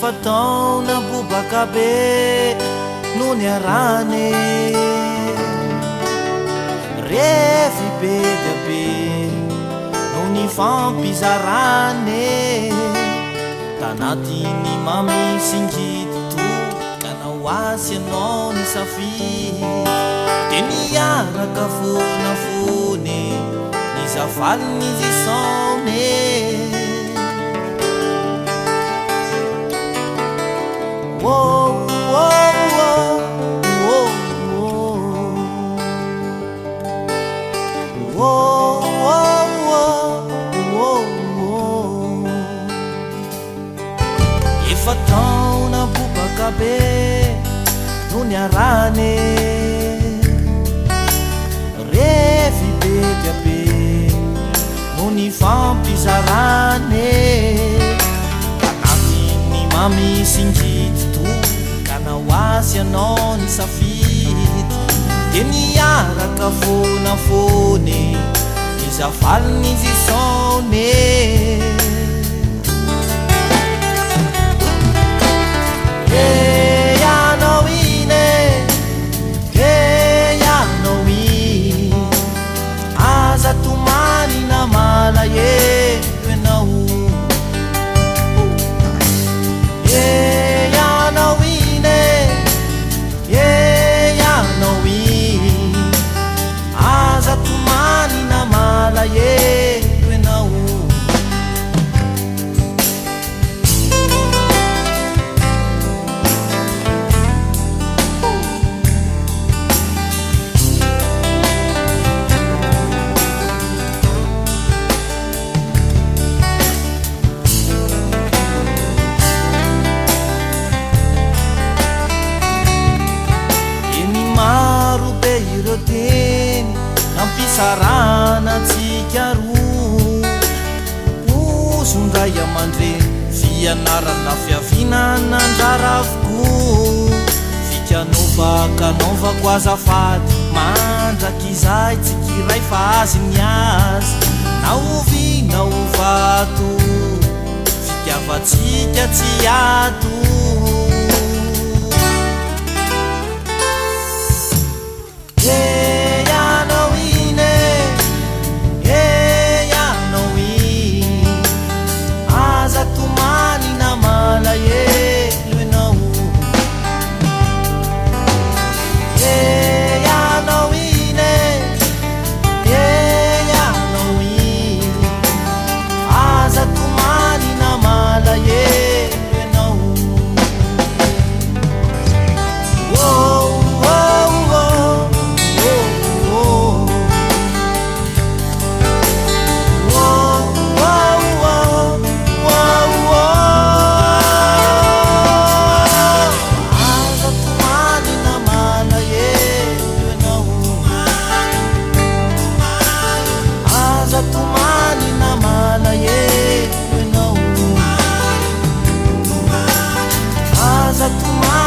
efa taona bobaka be no ny arane refy be dia be no ny fampizarane tanatiny mamisingidy toka nao asy anao ny safidy de niaraka fonafone ny zavalon'izy isaone efa taona bobaka be no ny arane refy be dia be no ny fampizarane anatiny mamisingidy toka nao asy anao ny safidy de niaraka fonafone ny zavalon'izy isaone nampisarana tsika roa osondray aman-dreny fianarana fiavinana andrara avokoa fikanaovakanaovako azafady mandraky izay tsikiray fa azy ny azy naovy naovato fitiavatsika tsy ato Tumani